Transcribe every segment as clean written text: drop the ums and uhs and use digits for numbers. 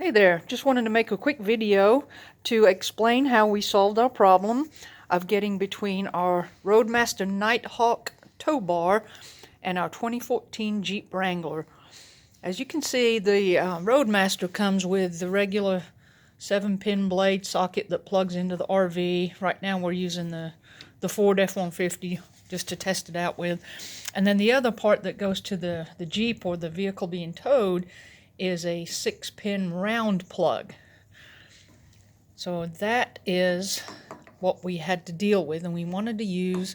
Hey there, just wanted to make a quick video to explain how we solved our problem of getting between our Roadmaster Nighthawk tow bar and our 2014 Jeep Wrangler. As you can see, the Roadmaster comes with the regular 7-pin blade socket that plugs into the RV. Right now we're using the Ford F-150 just to test it out with. And then the other part that goes to the Jeep or the vehicle being towed is a 6-pin round plug. So that is what we had to deal with, and we wanted to use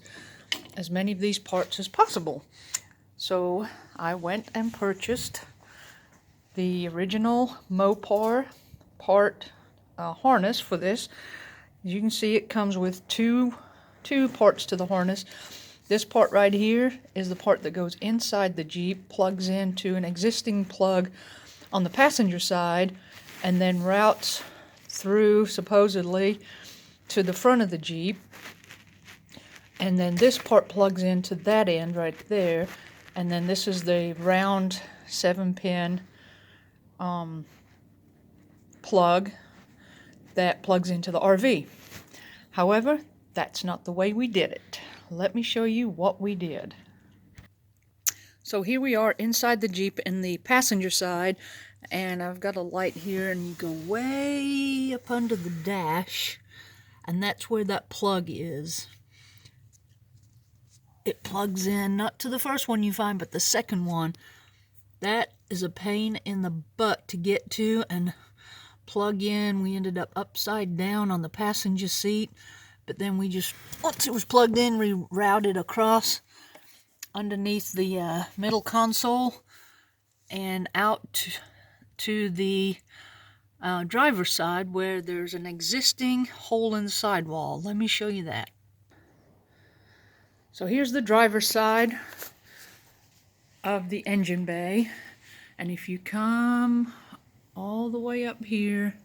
as many of these parts as possible. So I went and purchased the original Mopar part harness for this. As you can see, it comes with two parts to the harness. This part right here is the part that goes inside the Jeep, plugs into an existing plug on the passenger side, and then routes through, supposedly, to the front of the Jeep. And then this part plugs into that end right there, and then this is the round 7-pin plug that plugs into the RV. However, that's not the way we did it. Let me show you what we did. So here we are inside the Jeep in the passenger side, and I've got a light here, and you go way up under the dash, and that's where that plug is. It plugs in, not to the first one you find, but the second one. That is a pain in the butt to get to and plug in. We ended up upside down on the passenger seat, but then we just, once it was plugged in, we routed across underneath the middle console and out to the driver's side, where there's an existing hole in the sidewall. Let me show you that. So here's the driver's side of the engine bay, and if you come all the way up here,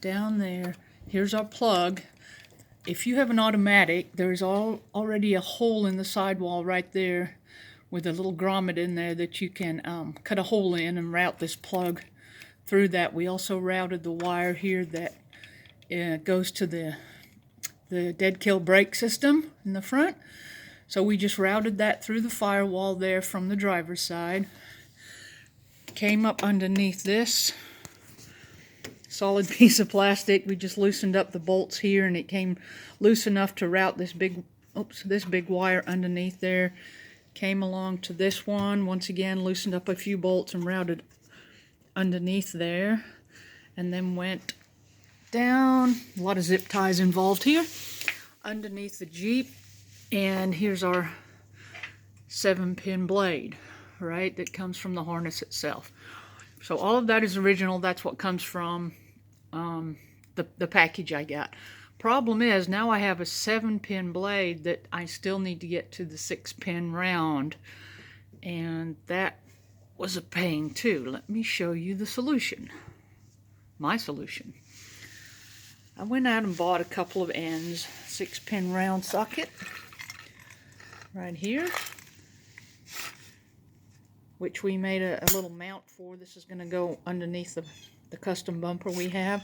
down there, here's our plug. If you have an automatic, there's already a hole in the sidewall right there with a little grommet in there that you can cut a hole in and route this plug through that. We also routed the wire here that goes to the dead kill brake system in the front. So we just routed that through the firewall there from the driver's side. Came up underneath this solid piece of plastic. We just loosened up the bolts here, and it came loose enough to route this big wire underneath there. Came along to this one, once again loosened up a few bolts and routed underneath there, and then went down, a lot of zip ties involved here, underneath the Jeep, and here's our 7-pin blade, right, that comes from the harness itself. So all of that is original. That's what comes from the package I got. Problem is, now I have a 7-pin blade that I still need to get to the 6-pin round, and that was a pain too. Let me show you the solution. My solution. I went out and bought a couple of ends, 6-pin round socket right here, which we made a little mount for. This is going to go underneath the custom bumper we have.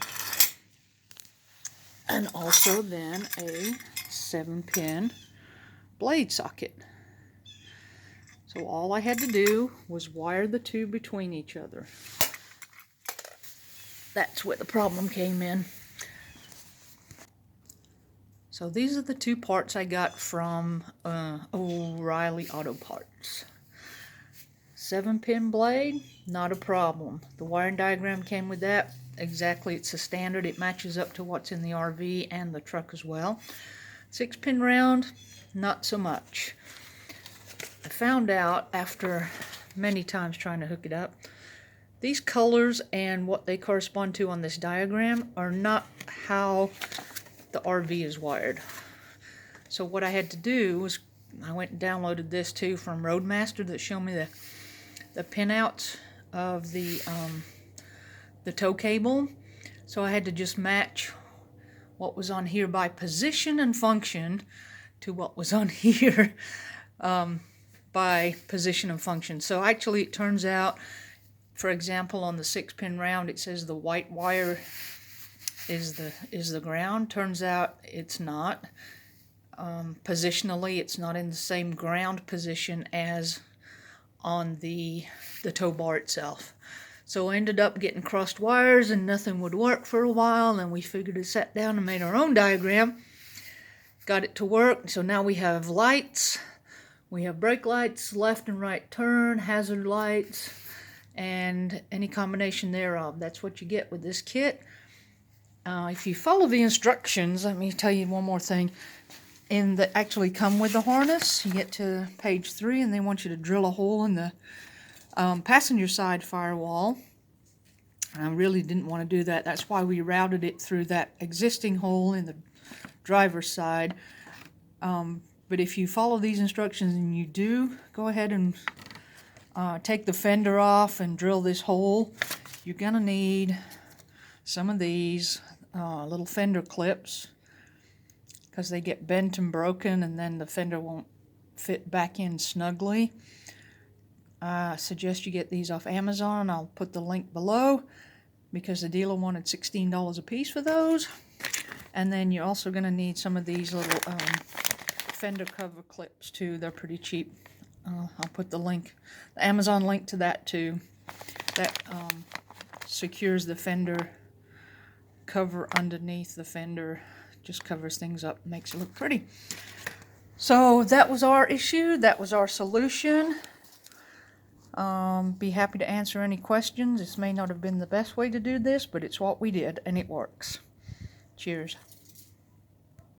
And also then a 7-pin blade socket. So all I had to do was wire the two between each other. That's where the problem came in. So these are the two parts I got from O'Reilly Auto Parts. 7-pin blade, not a problem. The wiring diagram came with that. Exactly, it's a standard. It matches up to what's in the RV and the truck as well. 6-pin round, not so much. I found out after many times trying to hook it up, these colors and what they correspond to on this diagram are not how the RV is wired. So what I had to do was, I went and downloaded this too from Roadmaster that showed me the pinouts of the tow cable. So I had to just match what was on here by position and function to what was on here by position and function. So actually it turns out for example, on the 6-pin round, it says the white wire is the ground. Turns out it's not. Positionally, it's not in the same ground position as on the tow bar itself. So I ended up getting crossed wires and nothing would work for a while, and we figured it, sat down and made our own diagram. Got it to work. So now we have lights. We have brake lights, left and right turn, hazard lights, and any combination thereof. That's what you get with this kit. If you follow the instructions, let me tell you one more thing. Actually come with the harness. You get to page 3 and they want you to drill a hole in the passenger side firewall. I really didn't want to do that. That's why we routed it through that existing hole in the driver's side. But if you follow these instructions and you do go ahead and take the fender off and drill this hole, you're going to need some of these little fender clips, because they get bent and broken and then the fender won't fit back in snugly. I suggest you get these off Amazon. I'll put the link below because the dealer wanted $16 a piece for those. And then you're also going to need some of these little fender cover clips too. They're pretty cheap. I'll put the link, the Amazon link to that too. That secures the fender cover underneath the fender. Just covers things up, makes it look pretty. So that was our issue. That was our solution. Be happy to answer any questions. This may not have been the best way to do this, but it's what we did and it works. Cheers.